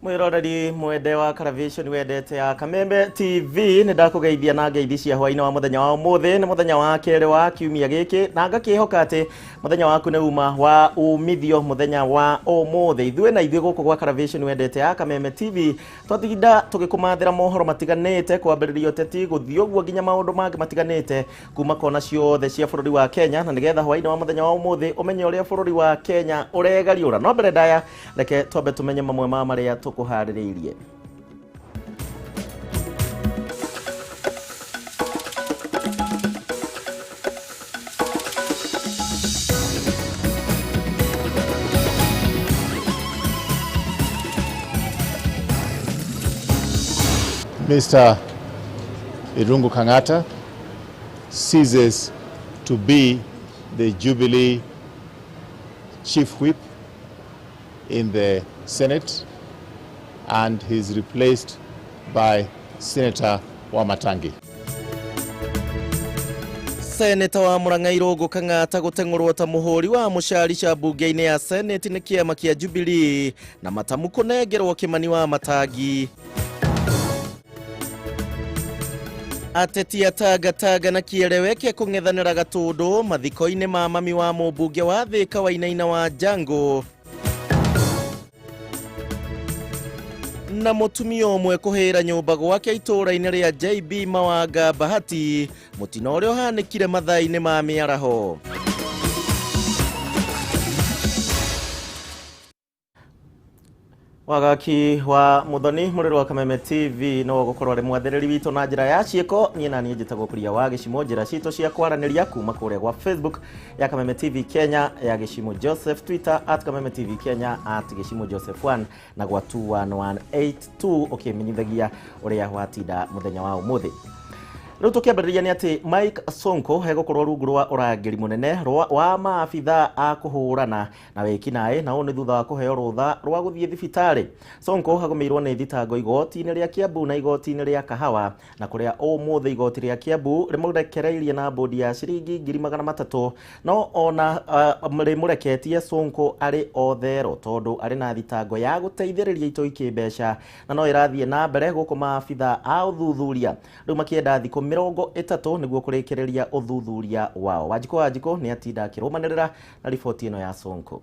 Mwiroreri mwende wa television wendete ya Kameme TV ni ndakugeithia na ngeithi cia hwaina wa muthenya wa umuthi ni muthenya wa kere wa kiumia giki na ngakihoka ati muthenya waku ni uma wa umithio muthenya wa umuthi ithwe na ithwe guku gwa television wendete ya Kameme TV twatinda tugikumathira mohoro matiganite kwambiririo teti guthii uguo nginya maundu mangi matiganite kuma kona ciothe cia bururi wa Kenya na nigetha hwaina wa muthenya wa umuthi umenye uria bururi wa Kenya uregariura no mbere ndaya reke twambe tumenye mamwe ma maria kuhariririe. Mr. Irungu Kangata ceases to be the Jubilee Chief Whip in the Senate and he's replaced by Senator Wamatangi. Senator wa Murang'a Irungu Kangata guteng'urwo ta muhuri wa mucari ca bunge-ini ya Senate ni kiama kia Jubilee na matamu kunengerwo Kimani Wamatangi. Ateti atagataga na kieleweke kung'ethanira gatundu mathiko-ini ma mami wa mubunge wa Thika Wainaina wa Jango. Na mutumia umwe kuhira nyumba gwake itura-ini ria JB Mawanga Bahati mutino uria uhanikire mathaa-ini ma miaraho. Wagaki wa muthoni muriro wa Kameme TV no gukorwo ari mwathiriri witu na njira ya cieko nie na nie njitagwo Kuria wa Gichimu njira cito cia kwaraniria kuma kuria gwa Facebook ya Kameme TV Kenya ya Gichimu Joseph, Twitter @Kameme TV Kenya @Gichimu Joseph 1 na gwa 21182 ukimenyithagia uria watinda muthenya wa umuthi. Riu tukiambiriria ni ati Mike Sonko hegukorwo rungu rwa urangiri munene wa maabitha a kuhurana na wekinae na oni thutha wa kuheo rutha rwa guthie thibitari. Sonko hagumirwo ni thitango igoti-ini ria Kiambu na igoti-ini ria Kahawa na kuria umuthi igoti ria Kiambu rimurekereirie na bodi ya ciringi 300,000 no ona rimureketie Sonko ari othero tondu ari na thitango ya guteithiriria itoi kimbeca na no irathie na mbere guku maabitha a uthuthuria riu makienda thiko 30 niguo kurekereria uthuthuria wao. Wajiko ni atinda akirumanirira na riboti ino ya Sonko.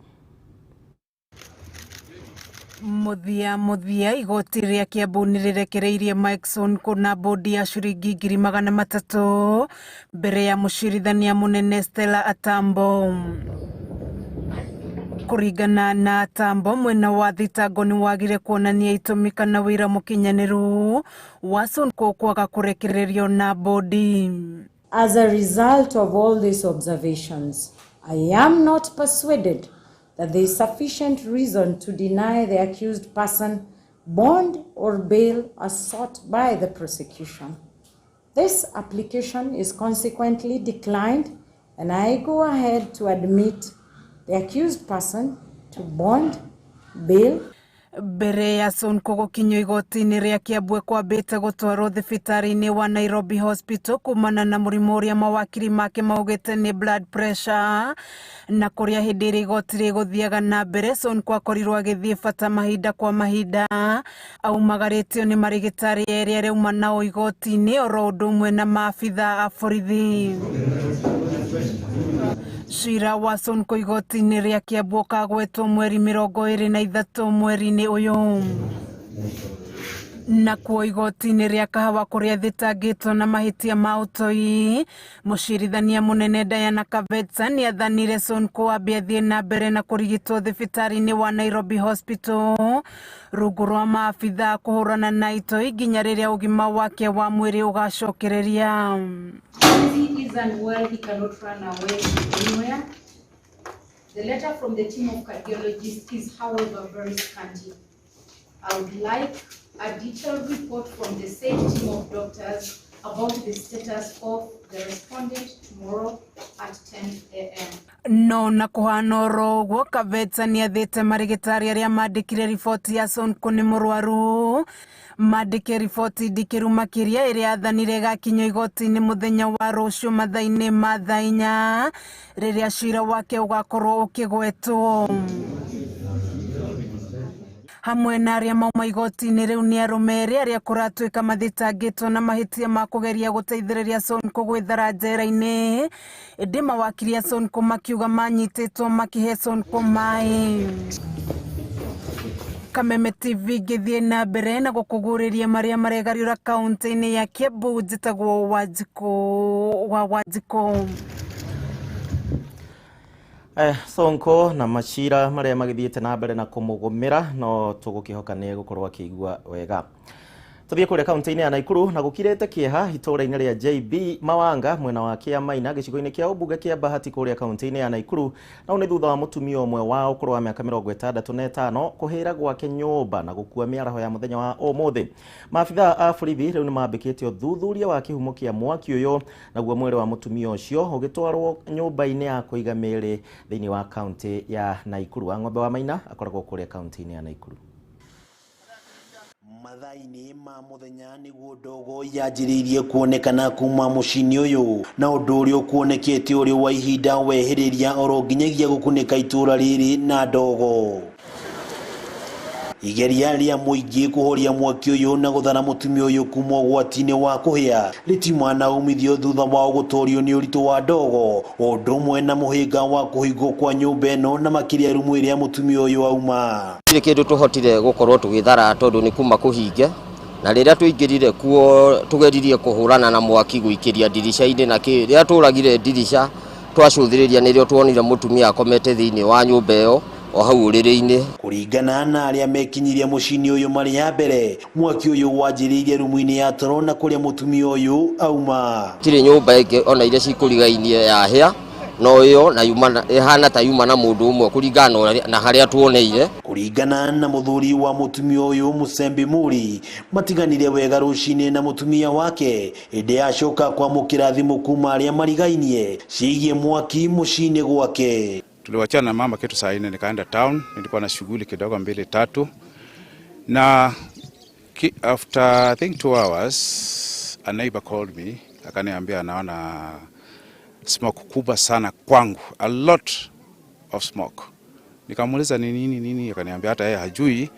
Muthia igoti ria Kiambu nirirekereirie Mike Sonko na bodi ya ciringi 300,000 mbere ya mucirithania munene Stella Atambo. Kuringana na Atambo mwena wa thitango ni wagire kuonania itumika na wira mukinyaniru wa Sonko kwaga kurekererio na bodi. As a result of all these observations, I am not persuaded that there is sufficient reason to deny the accused person bond or bail as sought by the prosecution. This application is consequently declined and I go ahead to admit the accused person to bond, bail. Mbere ya Sonko gukinywo igoti-ini ria Kiambu kwambite gutwarwo thibitari-ini wa Nairobi Hospital kumana na murimu uria mawakiri make maugite ni blood pressure na kuria hindi iri igoti riguthiaga na mbere Sonko akorirwo agithie bata mahinda kwa mahinda aumagaritio ni marigitari eri auma nao igoti-ini oro undu umwe na maabitha a borithi. Cira wa Sonko igoti-ini ria Kiambu kagwetwo mweri 23 mweri-ini uyu. Na kuo igoti-ini ria Kahawa kuria thitangitwo na mahitia ma utoi mucirithania munene Diana Kavetsa ni athanire Sonko ambe athie na mbere na kurigitwo thibitari-ini wa Nairobi Hospital rungu rwa maabitha kuhurana na itoi nginya riria ugima wake wa mwiri ugacokereria. He is unwell, he cannot run away anywhere. The letter from the team of cardiologists is, however, very scanty. I would like a detailed report from the same team of doctors about the status of the respondent tomorrow at 10 a.m. No na kuhana oro Kavetsa ni athite marigitari aria mandikire riboti ya Sonko ni murwaru mandike riboti ndikiru makiria iria athanire gakinyo igoti-ini muthenya wa rucio mathaa-ini ma thaa 4 riria cira wake ugakorwo ukigwetwo. hamwe na aria mauma igoti-inĩ rĩu nĩ arũme erĩ arĩa kũratuĩka mathitangĩtwo na mahĩtia ma kũgeria gũteithĩrĩria Sonko gwĩthara njera-inĩ, ĩndĩ mawakiri a Sonko makiuga manyitĩtwo makĩhe Sonko maĩ. Kameme TV gĩthiĩ na mbere na gũkũgũrĩria marĩa maregariũra kaunti-inĩ ya Kiambu. Njĩtagwo Wanjikũ. Sonko na macira marĩa magĩthiĩte na mbere na kũmũgũmĩra no tũgũkĩhoka nĩ gũkorwo akĩigua wega. Tũthiĩ kũrĩa kaunti-inĩ ya Naikuru na gũkirĩte kĩeha itũũra-inĩ rĩa JB Mawanga mwena wa Kiamaina gĩcigo-inĩ kĩa ũmbunge kĩa Bahati kũrĩa kaunti-inĩ ya Naikuru, na nĩ thutha wa mũtumia ũmwe wa ũkũrũ wa mĩaka 65 kũhĩra gwake nyũmba na gũkua mĩaraho ya mũthenya wa ũmũthĩ. Maabithaa a borithi rĩu nĩ mambĩkĩte ũthuthuria wa kĩhumo kĩa mwaki ũyũ, naguo mwĩrĩ wa mũtumia ũcio ũgĩtwarwo nyũmba-inĩ ya kũiga mĩĩrĩ thĩinĩ wa kaunti ya Naikuru. Ng'ombe wa Maina akoragwo kũrĩa kaunti-inĩ ya Naikuru. Mathaini ma muthenya niguo ndogo yanjĩrĩirie kuonekana kuma mũciĩ-inĩ ũyũ, na ũndũ ũrĩa ũkuonekete ũrĩ wa ihinda wehĩrĩria oro nginyagia gũkunĩka itũũra rĩrĩ na ndogo. Igeria rĩa mũingĩ kũhoria mwaki ũyũ na gũthana mũtumia ũyũ kuma ũgwati-inĩ wa kũhĩa rĩtiuma na umithio thutha wa gũtorio nĩ ũritũ wa ndogo, o ũndũ ũmwe na mũhĩnga wa kũhingwo kwa nyũmba ĩno na makĩria rumu ĩrĩa mũtumia ũyũ auma. Kĩndũ tũhotire gũkorwo tũgĩthara tondũ nĩ kuma kũhinge, na rĩrĩa tũingĩrire kuo tũgeririe kũhũrana na mwaki gũikĩria ndirica-inĩ, na rĩrĩa tũragire ndirica twacũthĩrĩria nĩrĩo tuonire mũtumia akomete thĩinĩ wa nyũmba ĩyo o hau ũrĩrĩ-inĩ. Kũringana na arĩa mekinyirie mũciĩ-inĩ ũyũ marĩ ya mbere, mwaki ũyũ wanjĩrĩirie rumu-inĩ ya toro na kũrĩa mũtumia ũyũ auma. Kiri nyũmba ĩngĩ ona iria cikũrigainie yahĩa, no ĩyo na ĩhana ta yuma na mũndũ ũmwe kũringana na harĩa tuoneire. Kũringana na mũthuri wa mũtumia ũyũ Musembi Muri, matiganire wega rũcinĩ na mũtumia wake, ĩndĩ acoka kwamũkĩra thimũ kuma arĩa marigainie ciĩgiĩ mwaki mũciĩ-inĩ gwake. Tuliwachana na mama kitu saa 4 nikaenda town, nilikuwa na shughuli kidogo 2-3, na after I think 2 hours a neighbor called me akaniambia anaona smoke kubwa sana kwangu, a lot of smoke. Nikamuuliza ni nini, akaniambia hata yeye hajui,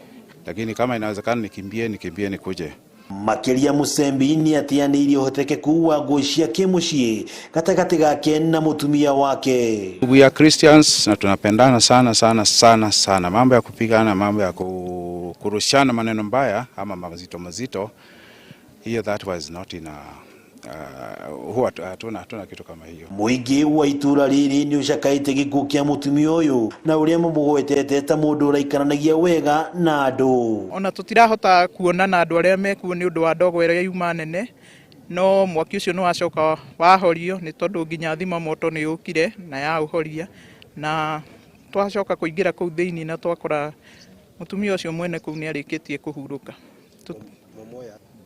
lakini kama inawezekana nikimbie nikuje. Makiria Musembi ni atianĩirie ũhotekeku wa ngũĩ cia kĩmũciĩ gatagatĩ gake na mũtumia wake. We are Christians na tunapendana sana. Mambo ya kupigana, mambo ya kurushana maneno mbaya ama mazito, hiyo that was not in hatuna kitu kama hiyo. Mũingĩ wa itũũra rĩrĩ nĩ ũcakaĩte gĩkuũ kĩa mũtumia ũyũ na ũrĩa mamũgwetete ta mũndũ ũraikaranagia wega na andũ. Ona tũtirahota kuona na andũ arĩa mekuo nĩ ũndũ wa ndogo ĩrĩa yuma nene, no mwaki ũcio nĩ wacoka wahorio nĩ tondũ nginya thima moto nĩ yũkire na ya ũhoria, na twacoka kũingĩra kũu thĩinĩ na twakora mũtumia ũcio mwene kũu nĩ arĩkĩtie kũhurũka.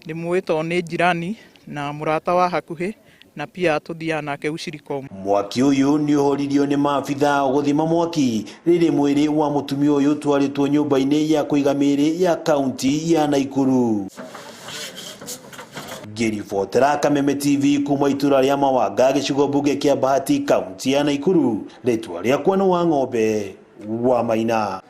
Nĩ mwĩto nĩ jirani na murata wa hakuhĩ na pia tuthiana nake ushiriko. Mwaki ũyũ nĩ ũhoririo nĩ maabithaa gũthima mwaki rĩrĩ mwĩrĩ wa mũtumia ũyũ twarĩtwo nyũmba-inĩ ya kũiga mĩĩrĩ ya kaunti ya Naikuru. Ngĩribotera Kameme TV kuma itũũra rĩa Mawanga gĩcigo mbunge kĩa Bahati kaunti ya Naikuru, rĩtwa rĩakwa nĩ wa Ng'ombe wa Maina.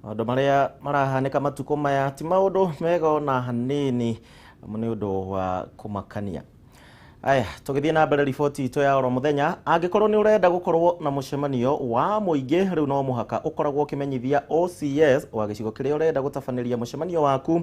Maũndũ marĩa marahanĩka matukũ maya ti maũndũ mega ona hanini, nĩ ũndũ wa kũmakania. Aya, tũgĩthiĩ na mbere riboti itũ ya oro mũthenya. Angĩkorwo nĩ ũrenda gũkorwo na mũcemanio wa mũingĩ, rĩu no mũhaka ũkoragwo ũkĩmenyithia OCS wa gĩcigo kĩrĩa ũrenda gũtabanĩria mũcemanio waku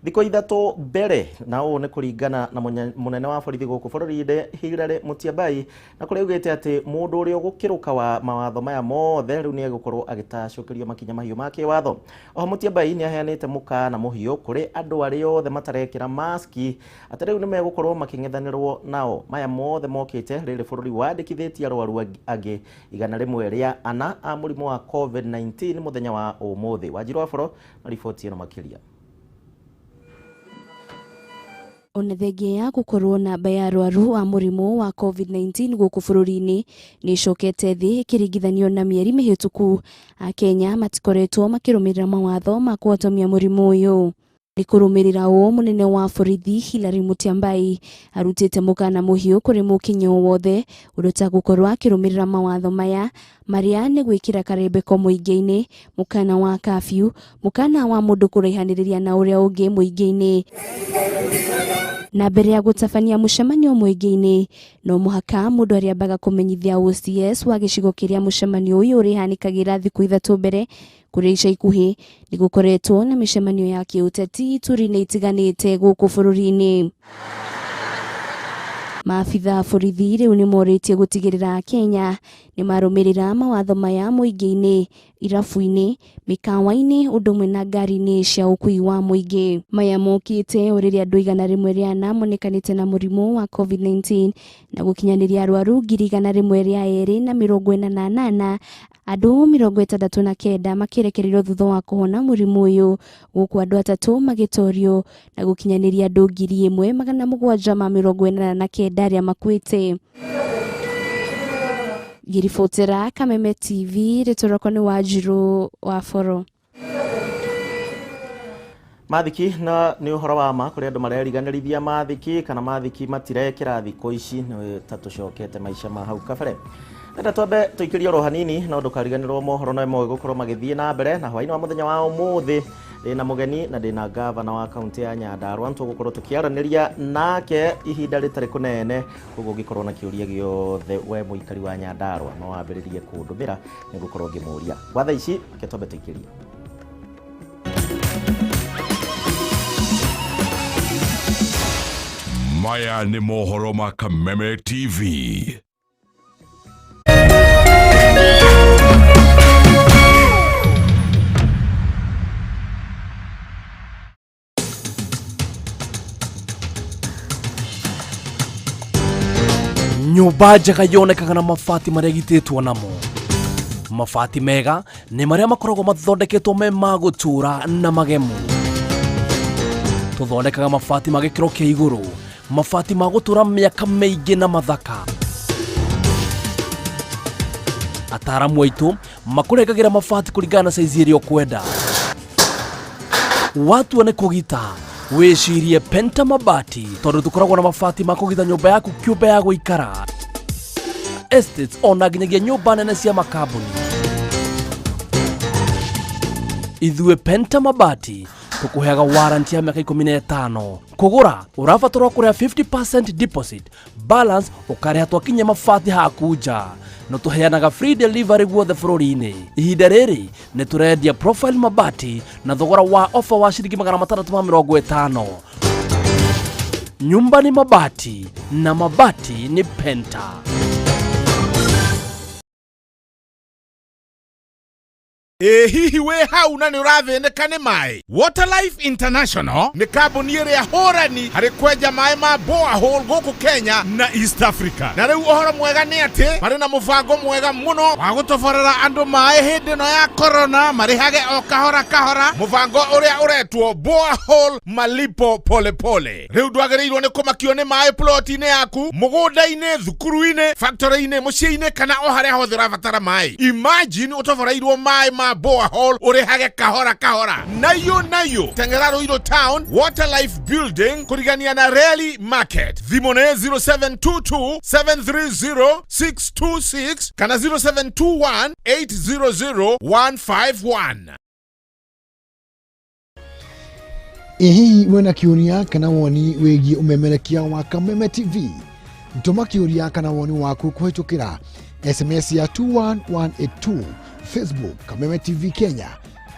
thikũ 3 mbere, na ũũ nĩ kũringana na mũnene wa borithi gũkũ bũrũri-inĩ Hilary Mutyambai, na kũrĩa augĩte atĩ mũndũ ũrĩa ũgũkĩrũka wa mawatho maya mothe rĩu nĩ egũkorwo agĩtacũkĩrio makinya mahiũ ma kĩwatho. Oho Mutyambai nĩ aheanĩte mũkaana mũhiũ kũrĩ andũ arĩa othe matarekĩra maski atĩ rĩu nĩ megũkorwo makĩng'ethanĩrwo nao. Maya mothe mokĩte rĩrĩ bũrũri wandĩkithĩtie arwaru angĩ 104 a mũrimũ wa COVID-19 mũthenya wa ũmũthĩ. Wanjiru wa Boro na riboti ĩno makĩria. Ona thengia ya gũkorwo namba ya arwaru a mũrimũ wa COVID-19 gũkũ bũrũri-inĩ nĩ icokete thĩ ĩkĩringithanio na mĩeri mĩhĩtũku, Akenya matikoretwo makĩrũmĩrĩra mawatho ma kũhotomia mũrimũ ũyũ. Likurumirira o munene wa borithi Hilary Mutyambai arutite mukana muhiu kuri mukinyo wothe uruta gukorwa akirumirira mawatho maya maria ni gwikira karembeko muingi-ini, mukana wa curfew, mukana wa mundu kuraihaniriria na uria ungi muingi-ini. Na mbere ya gutabania mucemanio muingi-ini, no muhaka mundu ariambaga kumenyithia OCS wa gicigo kiria mucemanio uyu urihanikagira thiku 3 mbere. Kuri ica ikuhi ni gukoretwo na micemanio ya kiuteti ituri-ini itiganite guku bururi-ini. Maabitha borithi riu ni moritie gutigirira Kenya ni marumirira mawatho maya muingi-ini, irabu-ini, mikawa-ini, undumwe na ngari-ini cia ukui wa muingi. Maya mokite uriria andu 101 monekanite na murimu wa COVID-19 na gukinyaniria arwaru 1,248 andu 69 makirekererio thutha wa kuhona murimu uyu, guku andu 3 magitorio na gukinyaniria andu 1,749 aria makuite. Girifotera Kameme TV, ritoroko ni Wanjiru wa Foro. Mathiki na ni uhoro wa ma kuri andu mareriganirithia mathiki kana mathiki matirekira thikũ ici ni tatucokete maica ma hau kabere. Nenda twambe tuikirie ro hanini na undu kariganirwo mohoro na mo gukorwo magithie na mbere na hwaini wa muthenya wa umuthi na mugeni na ndina gavana wa kaunti ya Nyandarua ntugukorwo tukiaraniria nake ihinda ritari kunene koguo gikorwo na kiuria giothe we muikari wa Nyandarua no wambiririe kundumira ni gukorwo ngimuria gwatha ici ketwambe tuikirie. Maya ni mohoro ma Kameme TV. Nyumba njega yonekaga na mabati maria gititwo namo. Mabati mega ni maria makoragwo mathondeketwo me magutura na magemu. Tuthondekaga mabati magikiro kia iguru, mabati magutura miaka meingi na mathaka. Ataramu aitu makurengagira mabati kuringana na size iria ukwenda. Watu wane kugita wicirie Penta Mabati tondu tukoragwo na mabati makugitha nyumba yaku kiumbe ya guikara, estates ona nginyagia nyumba nene cia makambuni. Ithue Penta Mabati tukuheaga warranty ya miaka 15. Kugura urabatarwo kurea 50% deposit, balance ukareha twakinya mabati hakuja. No tuheanaga free delivery guothe bururi-ini. Ihinda riri ni turendia profile mabati na thogora wa offer wa shilingi 650. Nyumba ni mabati na mabati ni Penta. Hihi we hau na ni urathĩnĩka nĩ maĩ? Waterlife International nĩ kambuni ĩrĩa hũrani harĩ kwenja maĩ ma borehole gũkũ Kenya na East Africa. Na rĩu ũhoro mwega nĩ atĩ marĩ na mũbango mwega mũno wa gũtoborera andũ maĩ hĩndĩ ĩno ya corona marĩhage o kahora kahora, mũbango ũrĩa ũretwo borehole malipo polepole. Rĩu ndwagĩrĩirwo nĩ kũmakio nĩ maĩ ploti-inĩ yaku, mũgũnda-inĩ, thukuru-inĩ, factory-inĩ, mũciĩ-inĩ kana o harĩa hothe ũrabatara maĩ. Imagine ũtoboreirwo maĩ ma borehole urihage kahora kahora. Nayo tengera Ruiru Town Waterlife Building kurigania na Rally Market. Thimone 0722 730 626 kana 0721 800 151. Hihi wena kiuria kana woni wigie umemerekia wa Kameme TV? Ntuma kiuria kana woni waku kuhitukira SMS ya 21182, Facebook Kameme TV Kenya,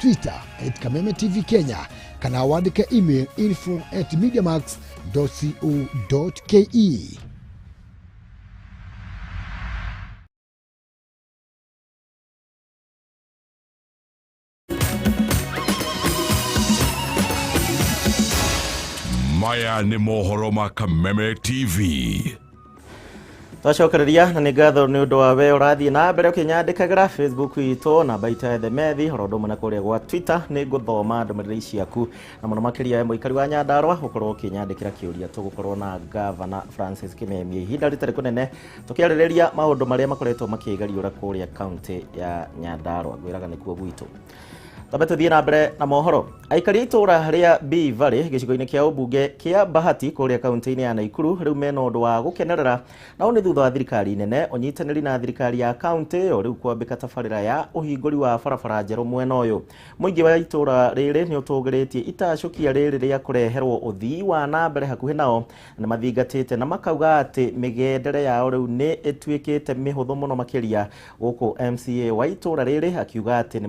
Twitter @Kameme TV Kenya, kana wandike email info@mediamax.co.ke. Maya ni mohoro ma Kameme TV. Twacokereria na nĩ ngatho nĩ ũndũ wa we ũrathiĩ na mbere ũkĩnyandĩkagĩra Facebook itũ na baita the methi horo ũndũ mũna kũrĩa gwa Twitter nĩ ngũthoma ndũmĩrĩri ciaku na mũno makĩria mũikari wa Nyandarua ũkorwo ũkĩnyandĩkĩra kĩũria tũgũkorwo na Gavana Francis Kameme ihinda rĩtarĩ kũnene tũkĩarĩrĩria maũndũ marĩa makoretwo makĩgariũra kũrĩa kaunti ya Nyandarua ngwĩraga nĩkuo gwitũ. Twabe tuthie na mbere na mohoro. Aikari itura ria B Valley gicigo-ini kia ubunge kia Bahati kuria kaunti-ini ya Naikuru riu mena undu wa gukenerera na oni thutha wa thirikari nene unyitaniri na thirikari ya kaunti yo riu kwambika tabarira ya uhinguri wa barabara njeru mwena uyu. Muingi wa itura riri ni utugiritie itacukia riri ria kureherwo uthii wa na mbere hakuhi nao na mathingatite na makauga ati migendere yao riu ni ituikite mihuthu muno makiria guku MCA wa itura riri akiuga ati ni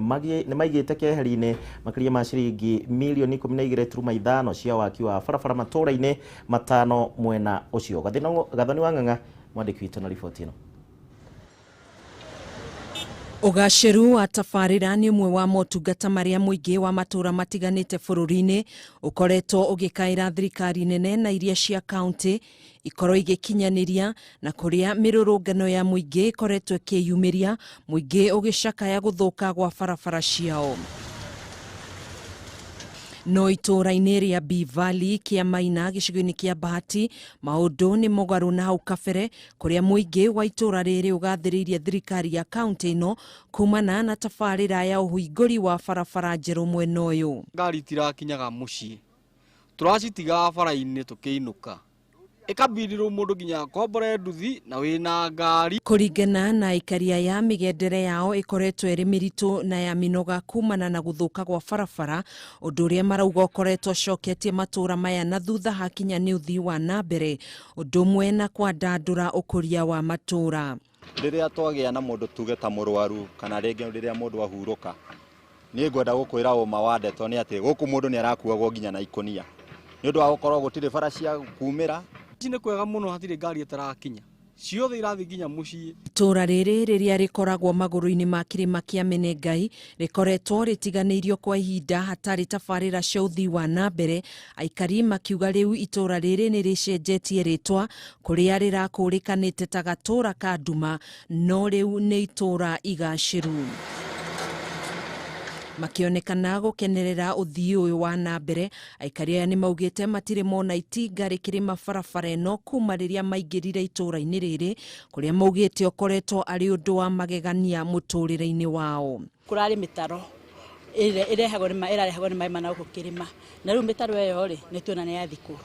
maigite keheri-ini makiria ma ciringi milioni 12.5 cia waki wa barabara matura-ini matano mwena ucio. Gathoni wa Ng'ang'a mwandiki witu na riboti ino. Ugaciru wa tabarĩra nĩ ũmwe wa motungata marĩa mũingĩ wa matura matiganĩte bũrũri-inĩ ũkoretwo ũgĩkaĩra thirikari nene na iria cia kaunti ikorwo igĩkinyanĩria na kũrĩa mĩrũrũngano ya mũingĩ ĩkoretwo ĩkĩyumĩria mũingĩ ũgĩcakaya gũthũka gwa barabara ciao. No itura-inĩ ria B Valley kia Maina gĩcigo-inĩ kia Bahati maũndũ nĩ mũgarũ na hau kabere kũrĩa mũingĩ wa itura rĩrĩ ũgathĩrĩirie thirikari ya kaunti ĩno kumana na tabarĩra ya ũhingũri wa barabara njerũ mwena ũyũ. Ngari tirakinyaga mũciĩ turacitiga bara-inĩ tũkĩinũka ikabiriro mundu nginya kombore nduthi na wina ngari. Kũringana na ikaria ya migendere yao ikoretwo ĩrĩ mĩritũ na ya minoga kumana na gũthũka gwa barabara ũndũ ũrĩa marauga ũkoretwo coketie matura maya na thutha hakinya nĩ ũthii wa na mbere ũndũ ũmwe na kwandandũra ũkũria wa matura. Rĩrĩa twagĩa na mũndũ tuge ta mũrwaru kana rĩrĩa mũndũ ahurũka nĩ ngwenda gũkwĩra ũma wa ndeto nĩ atĩ gũkũ mũndũ nĩ arakuagwo nginya na ikonia nĩ ũndũ wa gũkorwo gũtirĩ bara cia kumĩra. Nĩ kwega mũno hatirĩ ngari ĩtarakinya ciothe irathi nginya mũciĩ. Itura rĩrĩ rĩrĩa rĩkoragwo magũrũ-inĩ ma kĩrĩma kĩa Menengai rĩkoretwo rĩtiganĩirio kwa ihinda hatarĩ tabarĩra cia ũthii wa na mbere, aikari makiuga rĩu itura rĩrĩ nĩ rĩcenjetie rĩtwa kũrĩa rĩrakũrĩkanĩte ta gatũra ka nduma no rĩu nĩ itura igacĩru. Makionekana gukenerera uthii uyu wa na mbere, aikari aya ni maugite matire mona itinga rikiri mabarabara eno kuma riria maingirire itura-ini riri kuria maugite ukoretwo ari undu wa magegania muturire-ini wao. Kurari mitaro irehagwo ni mai mana gukirima na riu mitaro eyo ri ni tuona ni ya thikuru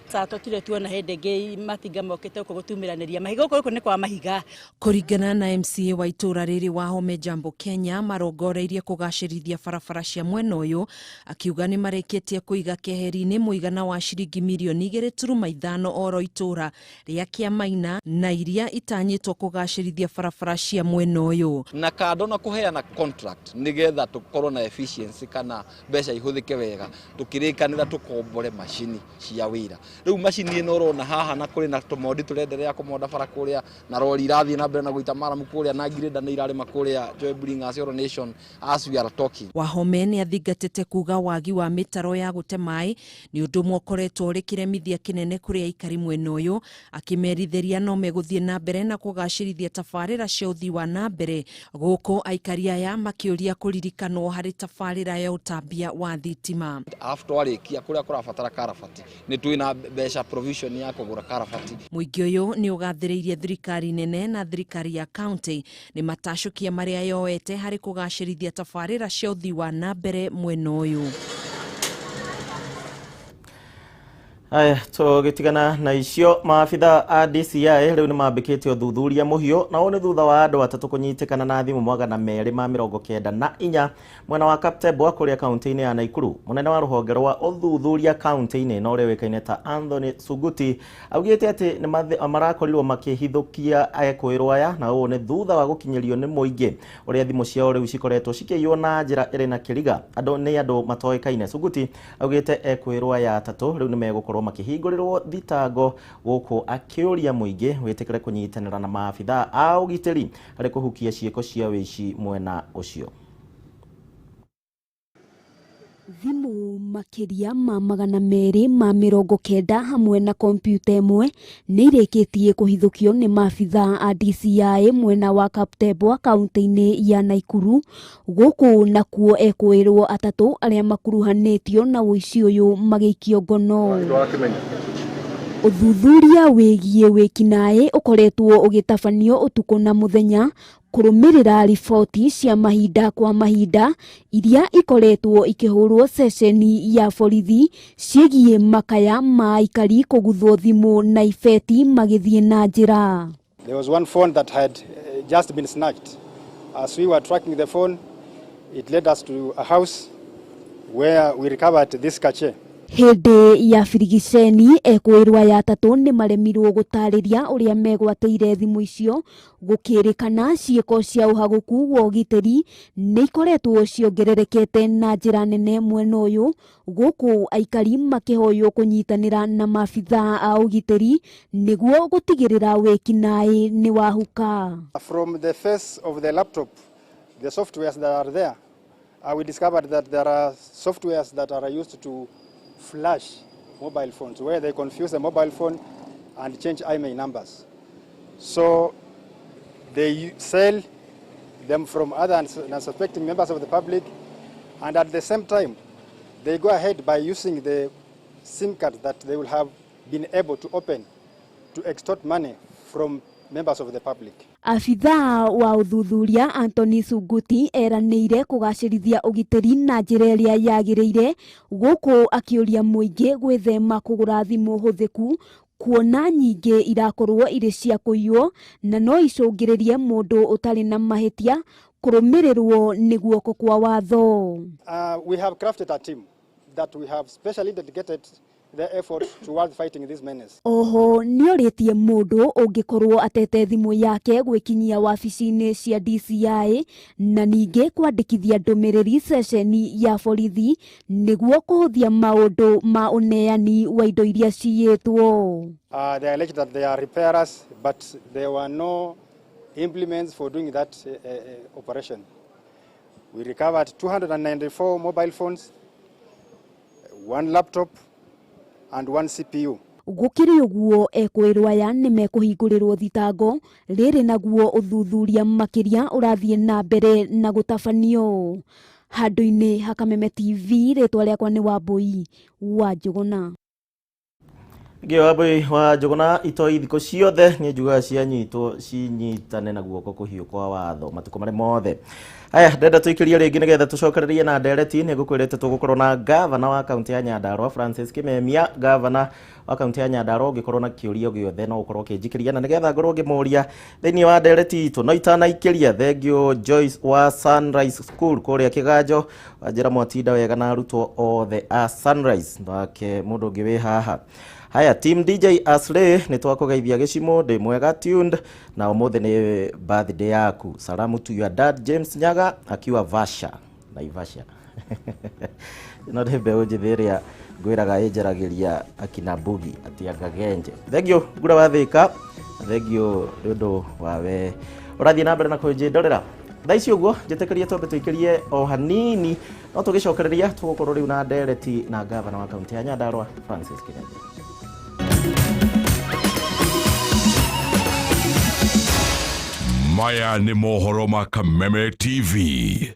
sato tire tuona hende ngei matinga mokete uko gutumiranĩria mahiga uko ni kwa mahiga. Kũringana na MCA wa itura riri wa Home Jambo Kenya marongoreirie kugacĩrithia barabara cia mwena ũyũ akiuga ni marĩkĩtie kũiga keheri-inĩ mũigana wa ciringi milioni 2.5 oro itura ria kia Maina na iria itanyĩtwo kugacĩrithia barabara cia mwena ũyũ. Na kando na kuheana contract nigetha tukorwo na efficiency kana mbeca ihũthĩke wega tukirikanira tukombore macini cia wĩra. Riu macini ino rona haha na kuri na tumondi turenderea kumonda bara kuria na rori irathi na mbere na guita maramu kuria na ngirenda ni irarima kuria joy bring us your nation as we are talking. Wahome ni athingatite kuga wagi wa mitaro ya gute mai ni undu mwokoretwo uri kiremithia kinene kuria aikari mwena uyu akimerithiria no meguthie na mbere na kugacirithia tabarira cia uthii wa na mbere guku aikari aya makiuria kuririkanwo hari tabarira ya utambia wa thitima. After arikia kuria kurabatara karabati ni twina besha provision ya kugura karabati. Muingĩ ũyũ ni ugathĩrĩirie thirikari nene na thirikari ya county ni matashukia maria yoete hari kugacĩrithia tabarĩra cia ũthii wa na mbere mwena ũyũ. Aya tugitigana na icio maabitha a DCI riu ni mambikite uthuthuria muhio na one thutha wa andu atatu kunyitikana na thimu magana merĩ ma 94 mwena wa Kaptebo kuria kaunti-ini ya Naikuru. Munene wa ruhonge rwa uthuthuria kaunti-ini no rewekaine ta Anthony Suguti augite ati ni marakorirwo makihithukia ekwirwo aya na one thutha wa gukinyirio ni muingi uria thimu ciao riu cikoretwo cikiywo na njira iri na kiriga. Andu matoekaine. Suguti augite ekwirwo aya atatu riu ni megukora makihingũrĩrwo thitango gũkũ akiuria mũingĩ wĩtĩkĩre kũnyitanĩra na maabitha a ũgitĩri harĩ kũhukia ciĩko cia wĩici mwena ũcio. Thimu makiria ma 290 hamwe na kompyuta ĩmwe nĩ irĩkĩtie kũhithũkio nĩ maabitha a DCI mwena wa Kaptebo kaunti-inĩ ya Naikuru gũkũ nakuo ekwĩrwo atatũ arĩa makuruhanĩtio na ũici ũyũ magĩikio ngono. Uthuthuria wigie wikinae ukoretwo ugitafanio utuko na muthenya kurumirira riboti cia mahinda kwa mahinda iria ikoretwo ikihurwo ceceni ya borithi ciegie makaya ma aikari kuguthwo thimu na ibeti magithie na njira. There was one phone that had just been snatched. As we were tracking the phone, it led us to a house where we recovered this cache. Hindi ya Firigiceni ekwirwa ya tatu ni maremirwo gutariria uria megwateire thimu icio gukirikana ciiko cia uhaguku wa ugiteri ni ikoretwo ciongererekete na njira nene mwena uyu guku aikari makihoywo kunyitanira na maabitha a ugiteri niguo gutigirira wikinae ni wahuka. From the face of the laptop, the softwares that are there, we discovered that there are softwares that are used to flash mobile phones, where they confuse the mobile phone and change IMEI numbers. So they sell them from other unsuspecting members of the public, and at the same time, they go ahead by using the SIM card that they will have been able to open to extort money from members of the public. Afitha wa uthuthuria Anthony Sunguti eranĩire kugacĩrithia ugiteri na njĩra ĩrĩa yagĩrĩire guku akiuria muingi gwĩthema kugura thimu hũthĩku kuona nyingĩ irakorwo irĩ cia kũiywo na no icũngĩrĩrie mũndũ ũtarĩ na mahĩtia kũrũmĩrĩrwo nĩ guoko kwa watho. We have crafted a team that we have specially dedicated their effort towards fighting this menace. Oho nioritie mundu ungikorwo atete thimu yake gwikinyia wabici-ini cia DCI na ningi kwandikithia ndumiriri ceceni ya borithi niguo kuhuthia maundu ma uneani wa indo iria ciyitwo. They alleged that they are repairers, but there were no implements for doing that operation. We recovered 294 mobile phones, one laptop and one CPU. Gukiri uguo ekwirwa ya ni mekuhingurirwo thitango riri naguo uthuthuria makiria urathie na mbere na gutafanio. Handu-ini ha Kameme TV ritwa riakwa ni Wambui wa Njuguna. Wambui wa Njuguna itoi thiko ciothe ni njuga cianyitwo cinyitane na guoko kuhiu kwa watho matuko mare mothe. Aya ndenda tuikirie ringi nigetha tucokererie na ndereti ni ngukwirite tugukorwo na governor wa kaunti ya Nyandarua Francis Kameme. Governor wa kaunti ya Nyandarua ngikorwo na kiuria giothe no ukorwo kinjikiria na nigetha ngorwo ngimuria thiini wa ndereti itu no itanaikiria thengio Joyce wa Sunrise School kuria Kiganjo njira mwatinda wega na arutwo othe a Sunrise ndake mundu ngi wi haha. Haya team DJ Asle ni twakugeithia Gichimu ndi mwega tuned na umuthi ni birthday yaku. Salamu to your dad James Nyaga akiwa Vasha na Ivasha. No ndebe ujitheria ngwiraga ejeragiria akina Bugi atianga genje. Thegio ngura wathika thegio ndu wawe urathie na mbere na kunjindorera. Thaici uguo njitekerie twambe tuikirie o hanini no tugicokereria tugukorwo riu na ndereti na governor wa kaunti ya Nyandarua Francis Kameme. Maya ni mohoro ma Kameme TV.